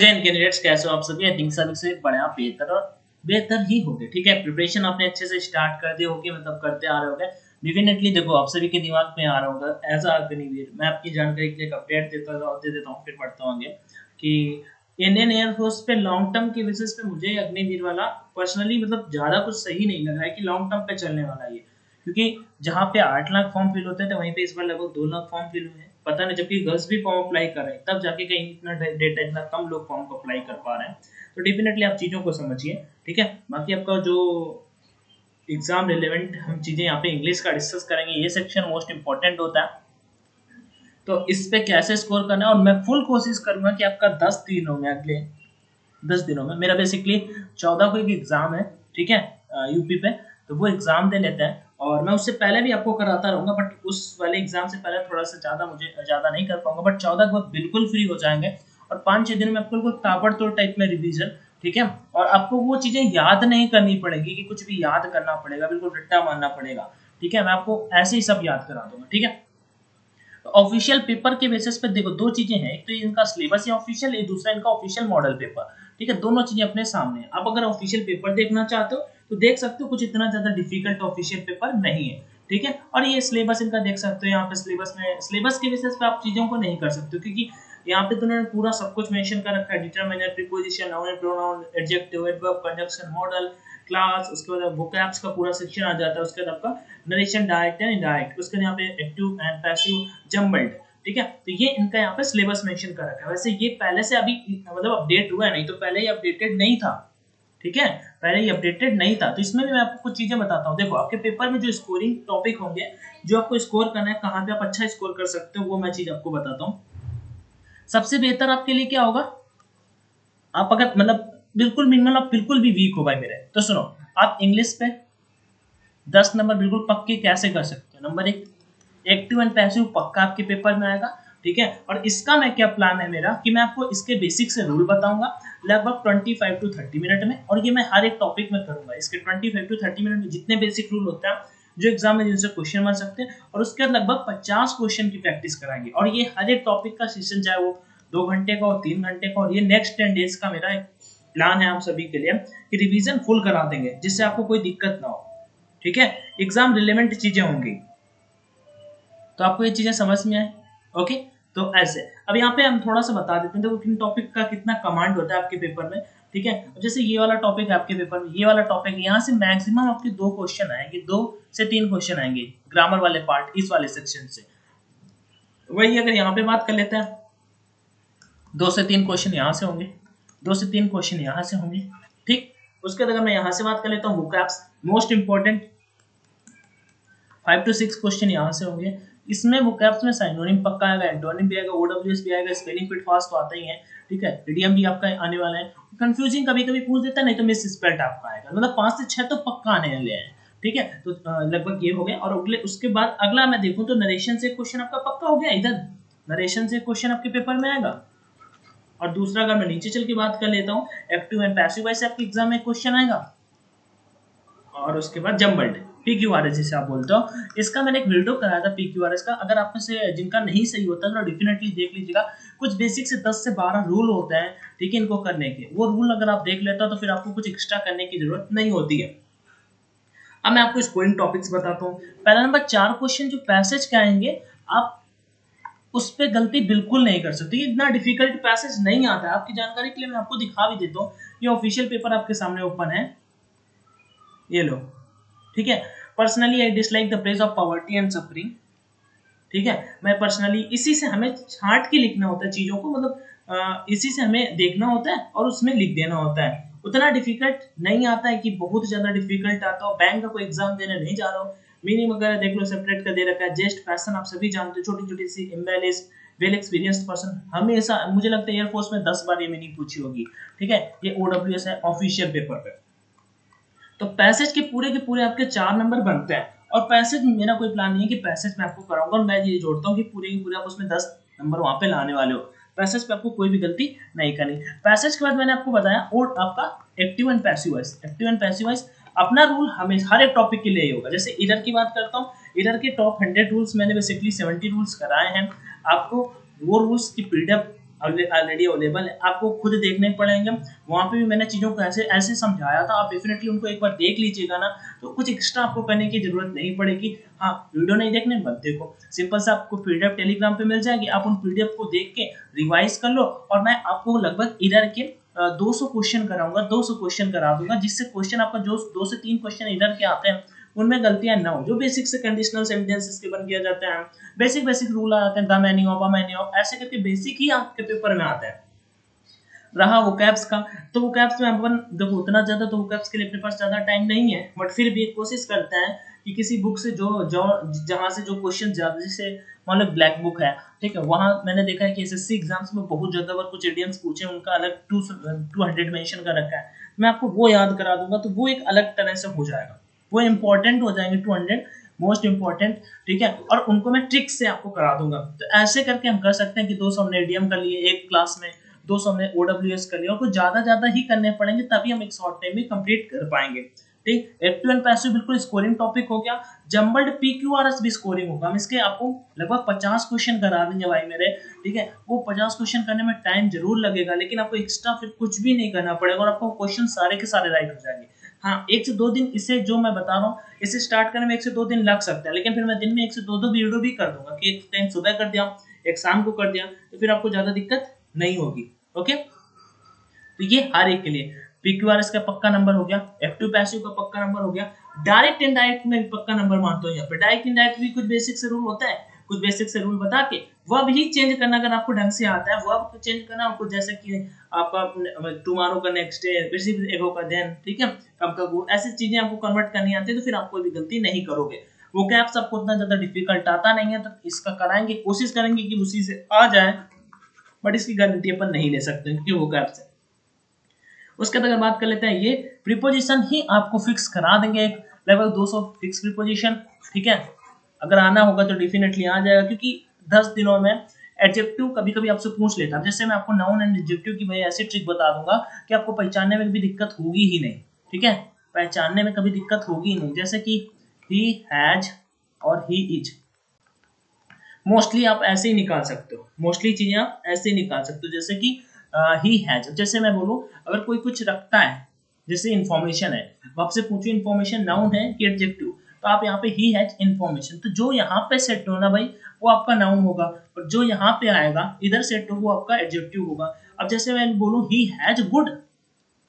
Candidates कैसे हो आप सभी? आई थिंक सभी से बढ़िया बेहतर और बेहतर ही होंगे। ठीक है, प्रिपरेशन आपने अच्छे से स्टार्ट कर दी होगी, मतलब करते आ रहे होगे। डेफिनेटली देखो, आप सभी के दिमाग में आ रहा होगा एज अग्निवीर। मैं आपकी जानकारी के लिए अपडेट दे देता हूँ, फिर पढ़ता हूँ आगे कि इंडियन एयरफोर्स पे लॉन्ग टर्म के बेसिस पे मुझे अग्निवीर वाला पर्सनली मतलब ज़्यादा कुछ सही नहीं लग रहा है कि लॉन्ग टर्म पे चलने वाला ये। क्योंकि जहाँ पे 8 लाख फॉर्म फिल होते थे वहीं पे इस बार लगभग 2 लाख फॉर्म फिल हुए हैं। पता नहीं, जबकि गर्ल्स भी फॉर्म अप्लाई कर रहे हैं, तब जाके कहीं इतना डेटा इतना कम लोग फॉर्म को अप्लाई कर पा रहे हैं। तो डेफिनेटली आप चीज़ों को समझिए। ठीक है, बाकी आपका जो एग्जाम रिलेवेंट हम चीज़ें यहाँ पे इंग्लिश का डिस्कस करेंगे, ये सेक्शन मोस्ट इंपॉर्टेंट होता है। तो इस पे कैसे स्कोर करना है, और मैं फुल कोशिश करूंगा कि आपका 10 दिनों में, अगले 10 दिनों में मेरा बेसिकली 14 को एक एग्जाम है। ठीक है, यूपी पे, तो वो एग्जाम दे लेते हैं। और मैं उससे पहले भी आपको कराता रहूंगा, बट उस वाले एग्जाम से पहले थोड़ा सा ज़्यादा मुझे ज़्यादा नहीं कर पाऊंगा, बट 14 को बिल्कुल फ्री हो जाएंगे। और 5-6 दिन में आपको बिल्कुल ताबड़तोड़ टाइप में रिविजन। ठीक है, और आपको वो चीज़ें याद नहीं करनी पड़ेगी कि कुछ भी याद करना पड़ेगा, बिल्कुल रट्टा मारना पड़ेगा। ठीक है, मैं आपको ऐसे ही सब याद करा दूंगा। ठीक है, ऑफिशियल पेपर के बेसिस पे देखो, दो चीजें हैं, एक तो इनका सिलेबस है ऑफिशियल, एक दूसरा इनका ऑफिशियल मॉडल पेपर। ठीक है, दोनों चीजें अपने सामने हैं। आप अगर ऑफिशियल पेपर देखना चाहते हो तो देख सकते हो, कुछ इतना ज्यादा डिफिकल्ट ऑफिशियल पेपर नहीं है। ठीक है, और ये सिलेबस इनका देख सकते हो। यहाँ पे सिलेबस के बेसिस पे आप चीजों को नहीं कर सकते हो, क्योंकि यहाँ पे तो उन्होंने पूरा सब कुछ मेंशन कर रखा है। Determiner, preposition, noun and pronoun, adjective, adverb, conjunction, model, class, उसके बाद वोकैब्स का पूरा सेक्शन आ जाता है। उसके बाद आपका नरेशन, डायरेक्ट एंड इनडायरेक्ट, उसके बाद यहाँ पे एक्टिव एंड पैसिव, जम्बल्ड। ठीक है, तो ये इनका यहाँ पे सिलेबस मेंशन कर रखा है। वैसे ये पहले से अभी मतलब अपडेट हुआ है, नहीं तो पहले ही अपडेटेड नहीं था। ठीक है, पहले ये अपडेटेड नहीं था। तो इसमें भी मैं आपको कुछ चीजें बताता हूँ। देखो, आपके पेपर में जो स्कोरिंग टॉपिक होंगे, जो आपको स्कोर करना है, कहाँ पे आप अच्छा स्कोर कर सकते हो, वो मैं चीज आपको बताता हूँ। सबसे बेहतर आपके लिए क्या होगा, आप अगर मतलब बिल्कुल मिनिमल, आप बिल्कुल भी वीक हो भाई मेरे, तो सुनो, आप इंग्लिश पे 10 नंबर बिल्कुल पक्के कैसे कर सकते हो। नंबर 1, एक्टिव एंड पैसिव पक्का आपके पेपर में आएगा। ठीक है, और इसका मैं क्या प्लान है मेरा, कि मैं आपको इसके बेसिक से रूल बताऊंगा लगभग 25 to 30 मिनट में, और ये मैं हर एक टॉपिक में करूंगा। इसके 25 to 30 मिनट में जितने बेसिक रूल होते हैं जो एग्जाम में जिनसे क्वेश्चन बन सकते हैं, और उसके बाद लगभग 50 क्वेश्चन की प्रैक्टिस कराएंगे। और ये हर एक टॉपिक का सेशन, चाहे वो 2 घंटे का और 3 घंटे का, और ये नेक्स्ट 10 डेज का मेरा एक प्लान है आप सभी के लिए, कि रिवीजन फुल करा देंगे जिससे आपको कोई दिक्कत ना हो। ठीक है, एग्जाम रिलेवेंट चीजें होंगी, तो आपको ये चीजें समझ में आए। ओके, तो ऐसे अब यहाँ पे हम थोड़ा सा बता देते हैं, देखो किन टॉपिक का कितना कमांड होता है आपके पेपर में। ठीक है, जैसे ये वाला टॉपिक है आपके पेपर में, ये वाला टॉपिक, यहाँ से मैक्सिमम आपके 2 क्वेश्चन आएंगे, 2 से 3 क्वेश्चन आएंगे ग्रामर वाले पार्ट, इस वाले सेक्शन से। वही अगर यहाँ पे बात कर लेते हैं, 2 से 3 क्वेश्चन यहाँ से होंगे, 2 से 3 क्वेश्चन यहाँ से होंगे। ठीक, उसके बाद अगर मैं यहाँ से बात कर लेता हूँ, vocabs most important, 5 to 6 question यहाँ से होंगे। इसमें वोकैब्स में साइनोनिम पक्का आएगा, एंटोनिम भी आएगा, ओडब्ल्यूएस भी आएगा, स्पेलिंग फिट फास्ट तो आता ही है। ठीक है, इडियम भी आपका आने वाला है। कंफ्यूजिंग कभी कभी पूछ देता है, नहीं तो मिस स्पेल्ड आपका आएगा। मतलब 5 से 6 तो पक्का आने वाले हैं। ठीक है, तो लगभग ये हो गया। और अगले उसके बाद अगला मैं देखूं तो नरेशन से क्वेश्चन आपका पक्का हो गया। इधर नरेशन से क्वेश्चन आपके पेपर में आएगा। और दूसरा अगर मैं नीचे चल के बात कर लेता हूँ, एक्टिव एंड पैसिव वॉइस से आपके एग्जाम में क्वेश्चन आएगा। और उसके बाद जम्बल्ड, PQRS जिसे आप बोलते हो, इसका मैंने एक वीडियो कराया था PQRS का। अगर आप में से जिनका नहीं सही होता तो डेफिनेटली देख लीजिएगा। कुछ बेसिक से 10 से 12 रूल होते हैं, ठीक है, इनको करने के। वो रूल अगर आप देख लेते हो तो फिर आपको कुछ एक्स्ट्रा करने की जरूरत नहीं होती है। अब मैं आपको स्कोरिंग टॉपिक्स बताता हूँ। पहला नंबर, 4 क्वेश्चन जो पैसेज के आएंगे, आप उस पर गलती बिल्कुल नहीं कर सकते। इतना डिफिकल्ट पैसेज नहीं आता है। आपकी जानकारी के लिए मैं आपको दिखा भी देता हूँ, ये ऑफिशियल पेपर आपके सामने ओपन है, ये लो। ठीक है, personally I dislike the praise of poverty and suffering. ठीक है, मैं पर्सनली, इसी से हमें छांट के लिखना होता है चीजों को, मतलब इसी से हमें देखना होता है और उसमें लिख देना होता है। उतना डिफिकल्ट नहीं आता है कि बहुत ज्यादा डिफिकल्ट आता हो। बैंक का कोई एग्जाम देने नहीं जा रहा हो, मीनिंग वगैरह देख लो, सेपरेट का दे रखा है। जेस्ट फैशन आप सभी जानते हो, छोटी छोटी सी इम्बेलिश, वेल एक्सपीरियंस्ड पर्सन, हमेशा मुझे लगता है एयरफोर्स में 10 बार ये मीनिंग पूछी होगी। ठीक है, ये OWS है ऑफिशियल पेपर पे। तो पैसेज के पूरे आपके 4 नंबर बनते हैं। और पैसेज मेरा कोई प्लान नहीं है कि पैसेज में आपको कराऊंगा, और मैं ये जोड़ता हूँ कि पूरे के पूरे आप उसमें 10 नंबर वहां पे लाने वाले हो। पैसेज पे आपको कोई भी गलती नहीं करनी। पैसेज के बाद मैंने आपको बताया और आपका active and passive voice. Active and passive voice अपना रूल हमेशा हर एक टॉपिक के लिए ही होगा। जैसे इधर की बात करता हूँ, इधर के टॉप 100 रूल्स मैंने बेसिकली 70 रूल्स कराए हैं आपको। वो रूल्स की पीडीएफ ऑलरेडी अवेलेबल है, आपको खुद देखने पड़ेंगे। वहाँ पे भी मैंने चीज़ों को ऐसे ऐसे समझाया था, आप डेफिनेटली उनको एक बार देख लीजिएगा ना, तो कुछ एक्स्ट्रा आपको करने की जरूरत नहीं पड़ेगी। हाँ, वीडियो नहीं देखने मत देखो, सिंपल से आपको पीडीएफ टेलीग्राम पे मिल जाएगी, आप उन पीडीएफ को देख के रिवाइज कर लो, और मैं आपको लगभग इधर के 200 क्वेश्चन कराऊंगा, 200 क्वेश्चन करा दूंगा, जिससे क्वेश्चन आपका जो 2 से 3 क्वेश्चन इधर के आते हैं उनमें गलतियां ना हो, जो बेसिक से कंडीशनल सेंटेंसेस के बन किया जाते हैं, बेसिक रूल आते हैं, the many of, a many of, ऐसे करके बेसिक ही आपके पेपर में आते हैं। रहा वोकैब्स का, तो वोकैब्स में अपन देखो उतना ज्यादा तो वोकैब्स के लिए अपने पास ज्यादा टाइम नहीं है, बट फिर भी कोशिश करते हैं कि किसी बुक से जो जो जहां से जो क्वेश्चन ज्यादा, जैसे मान लो ब्लैक बुक है, ठीक है, वहां मैंने देखा है कि एसएससी एग्जाम्स में बहुत ज्यादा बार कुछ इडियम्स पूछे, उनका अलग 200 मेंशन कर रखा है, मैं आपको वो याद करा दूंगा, तो वो एक अलग तरह से हो जाएगा, वो इंपॉर्टेंट हो जाएंगे 200 मोस्ट इंपॉर्टेंट, ठीक है, और उनको मैं ट्रिक से आपको करा दूंगा। तो ऐसे करके हम कर सकते हैं कि 200 हमने इडियम कर लिए एक क्लास में, 200 हमने ओडब्ल्यूएस कर लिया, और कुछ ज्यादा ही करने पड़ेंगे, तभी हम एक शॉर्ट टाइम में कंप्लीट कर पाएंगे। ठीक, एक्टिव एंड पैसिव बिल्कुल स्कोरिंग टॉपिक हो गया, जंबल्ड पीक्यूआरएस भी स्कोरिंग होगा, हम इसके आपको लगभग 50 क्वेश्चन करा देंगे भाई मेरे, ठीक है, वो 50 क्वेश्चन करने में टाइम जरूर लगेगा, लेकिन आपको एक्स्ट्रा फिर कुछ भी नहीं करना पड़ेगा, और आपको क्वेश्चन सारे के सारे राइट हो जाएंगे। हाँ, 1 से 2 दिन इसे जो मैं बता रहा हूँ, इसे स्टार्ट करने में 1 से 2 दिन लग सकता है, लेकिन फिर मैं दिन में 1 से 2 वीडियो भी कर दूंगा, कि एक टाइम सुबह कर दिया, एक शाम को कर दिया, तो फिर आपको ज्यादा दिक्कत नहीं होगी। ओके, तो ये हर एक के लिए पीक्यूआरएस का पक्का नंबर हो गया, एक्टिव पैसिव का पक्का नंबर हो गया, डायरेक्ट इनडायरेक्ट में भी पक्का नंबर मानता हूँ यहाँ पे। डायरेक्ट इनडायरेक्ट भी कुछ बेसिक से रूल होता है, कुछ बेसिक से रूल बता के वर्ब ही चेंज करना, अगर आपको ढंग से आता है वर्ब को चेंज करना, आपको जैसे कि आपका टुमारो का नेक्स्ट डे, रिसीव एगो का देन, ठीक है, कब का गो, ऐसी चीजें आपको कन्वर्ट करनी आती है, तो फिर आप कोई भी गलती नहीं करोगे। वो कैप्स आपको उतना ज्यादा डिफिकल्ट आता नहीं है, तो इसका कराएंगे, कोशिश करेंगे कि उसी से आ जाए, बट इसकी गारंटी अपन नहीं ले सकते क्योंकि वो कैप्स है। उसके बाद अगर बात कर लेते हैं, ये प्रीपोजिशन ही आपको फिक्स करा देंगे, एक लेवल 200 फिक्स प्रीपोजिशन, ठीक है, अगर आना होगा तो डेफिनेटली आ जाएगा, क्योंकि 10 दिनों में एडजेक्टिव कभी कभी आपसे पूछ लेता है, जैसे मैं आपको नाउन एंड एडजेक्टिव की भाई ऐसी ट्रिक बता दूंगा कि आपको पहचानने में भी दिक्कत होगी ही नहीं, ठीक है, पहचानने में कभी दिक्कत होगी ही नहीं, जैसे कि ही हैज और ही इज, मोस्टली आप ऐसे ही निकाल सकते हो, मोस्टली चीजें आप ऐसे ही निकाल सकते हो, जैसे कि ही हैज, जैसे मैं बोलूं अगर कोई कुछ रखता है, जैसे इंफॉर्मेशन है, आपसे पूछो इंफॉर्मेशन नाउन है कि एडजेक्टिव, तो आप यहाँ पे ही हैज इंफॉर्मेशन, तो जो यहाँ पे सेट हो ना भाई वो आपका नाउन होगा, और जो यहाँ पे आएगा इधर सेट हो वो आपका एडजेक्टिव होगा। अब जैसे मैं बोलूं ही हैज गुड,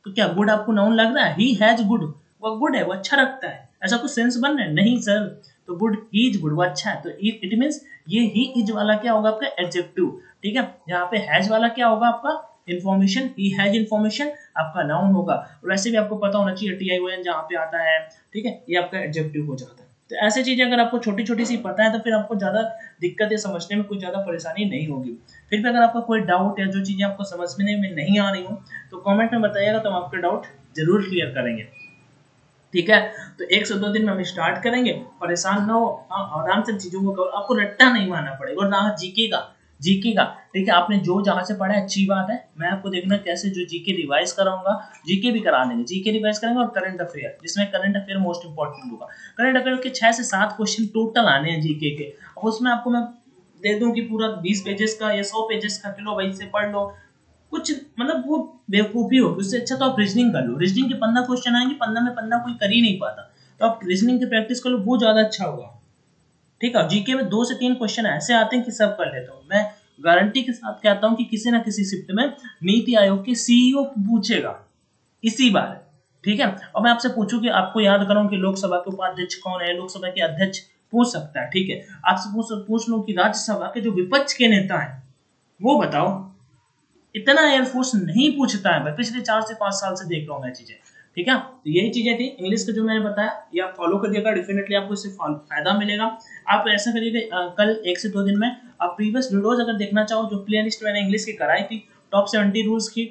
तो क्या गुड आपको नाउन लग रहा है? ही हैज गुड, वो गुड है, वो अच्छा रखता है, ऐसा कुछ सेंस बन रहा है? नहीं सर, तो गुड, ही इज गुड, वो अच्छा है, तो इट मींस ये ही इज वाला क्या होगा आपका एडजेक्टिव, ठीक है, यहाँ पे हैज वाला क्या होगा आपका इन्फॉर्मेशन, ही हैज इन्फॉर्मेशन आपका नाउन होगा, और वैसे भी आपको पता होना चाहिए TION जहाँ पे आता है, ठीक है, ये आपका एडजेक्टिव हो जाता है। तो ऐसी चीजें अगर आपको छोटी छोटी सी पता है तो फिर आपको ज्यादा दिक्कतें समझने में कुछ ज्यादा परेशानी नहीं होगी। फिर भी अगर आपका कोई डाउट या जो चीजें आपको समझने में नहीं आ रही हो तो कमेंट में बताइएगा, तो हम आपके डाउट जरूर क्लियर करेंगे, ठीक है। तो 1 से 2 दिन में हम स्टार्ट करेंगे, परेशान ना हो, आराम से चीजों को करो, आपको रट्टा नहीं मारना पड़ेगा, और ना जीके का, ठीक है, आपने जो जहां से पढ़ा है अच्छी बात है, मैं आपको देखना कैसे जो जीके रिवाइज कराऊंगा, जीके भी करा देंगे, जीके रिवाइज करेंगे, और करंट अफेयर, जिसमें करंट अफेयर मोस्ट इंपॉर्टेंट होगा, करंट अफेयर के 6 से 7 क्वेश्चन टोटल आने हैं जीके के, अब उसमें आपको मैं दे दूं कि पूरा 20 पेजेस का या 100 पेजेस का किलो वही से पढ़ लो, कुछ मतलब वो बेवकूफी होगी, उससे अच्छा तो आप रीजनिंग कर लो, रीजनिंग के 15 क्वेश्चन आएंगे, 15 में 15 कोई कर ही नहीं पाता, तो आप रीजनिंग की प्रैक्टिस कर लो, वो ज्यादा अच्छा होगा, ठीक है। जीके में 2 से 3 क्वेश्चन ऐसे आते हैं कि सब कर लेता हूँ मैं, गारंटी के साथ कहता हूँ कि किसी ना किसी शिफ्ट में नीति आयोग के CEO पूछेगा इसी बार, ठीक है। और मैं आपसे पूछूं कि आपको याद कराऊं कि लोकसभा के उपाध्यक्ष कौन है, लोकसभा के अध्यक्ष पूछ सकता है, ठीक है, आपसे पूछ लूं कि राज्यसभा के जो विपक्ष के नेता है वो बताओ, इतना एयरफोर्स नहीं पूछता है, मैं पिछले 4 से 5 साल से देख रहा हूँ मैं चीजें, ठीक है। तो यही चीजें थी इंग्लिश का जो मैंने बताया, ये आप फॉलो करिएगा, डेफिनेटली आपको इससे फायदा मिलेगा। आप ऐसा करिएगा, कल 1 से 2 दिन में आप प्रीवियस वीडियोज अगर देखना चाहो, जो प्ले लिस्ट मैंने इंग्लिश की कराई थी टॉप 70 रूल्स की,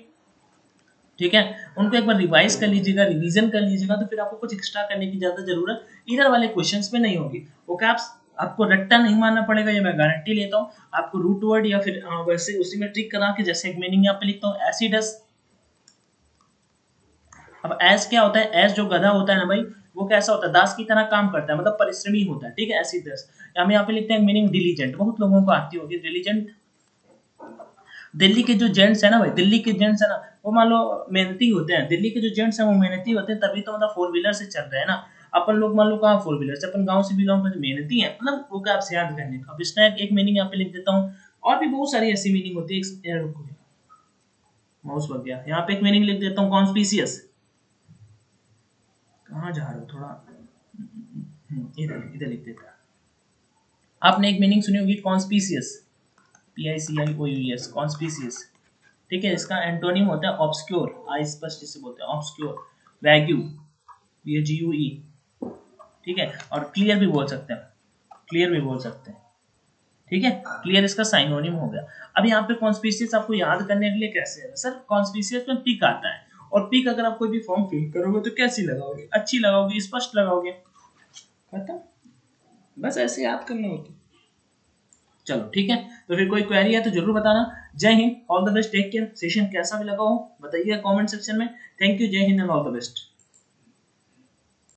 ठीक है, उनको एक बार रिवाइज कर लीजिएगा, रिवीजन कर लीजिएगा, तो फिर आपको कुछ एक्स्ट्रा करने की ज्यादा जरूरत इधर वाले क्वेश्चंस में नहीं होगी। ओके, आपको रट्टा नहीं मारना पड़ेगा, ये मैं गारंटी लेता हूँ। आपको रूट वर्ड या फिर वैसे उसी में ट्रिक करा के, जैसे एक मीनिंग यहाँ पे लिखता हूँ एसिडस। अब एस क्या होता है? एस जो गधा होता है ना भाई, वो कैसा होता है? दास की तरह काम करता है, मतलब परिश्रमी होता है, ठीक है, एसिडस। हम यहाँ पे लिखते हैं मीनिंग डिलीजेंट, बहुत लोगों को आती होगी डिलीजेंट, दिल्ली के जो जेंट्स है ना भाई, दिल्ली के जेंट्स है ना, वो मान लो मेहनती होते हैं, दिल्ली के जो जेंट्स हैं वो मेहनती होते हैं, तभी तो मतलब फोर व्हीलर से चल रहे हैं ना। अपन लोग मान लो कहाँ फोर व्हीलर से, अपन गांव से बिलोंग करते, मेहनती है, मतलब वो क्या आपसे याद करने का। अब इसका एक मीनिंग यहाँ पे लिख देता हूँ, और भी बहुत सारी ऐसी मीनिंग होती है। माउस बग गया, यहाँ पे एक मीनिंग लिख देता हूँ, कॉन्स्पिशियस। कहाँ जा रहे हो थोड़ा, इधर इधर लिख देता। आपने एक मीनिंग सुनी होगी कॉन्स्पिशियस, PICIOUS, कॉन्स्पिशियस। ठीक है, इसका एंटोनिम होता है ऑब्सक्योर, अस्पष्ट जिसे बोलते हैं ऑब्सक्योर, वैग्यू, VAGUE। ठीक है, और क्लियर भी बोल सकते हैं, क्लियर भी बोल सकते हैं। ठीक है, क्लियर इसका साइनोनिम हो गया। अब यहाँ पे कॉन्स्पिशियस आपको याद करने के लिए कैसे है सर, कॉन्स्पिशियस में पिक आता है, और पिक अगर आप कोई भी फॉर्म फिल करोगे तो कैसी लगाओगे, अच्छी लगाओगे, स्पष्ट लगाओगे, खत्म, बस ऐसे याद करना होता है। चलो ठीक है, तो फिर कोई क्वेरी है तो जरूर बताना। जय हिंद, all the best, take care. Session कैसा भी लगा हो बताइएगा कमेंट सेक्शन में। थैंक यू, जय हिंद एंड ऑल द बेस्ट।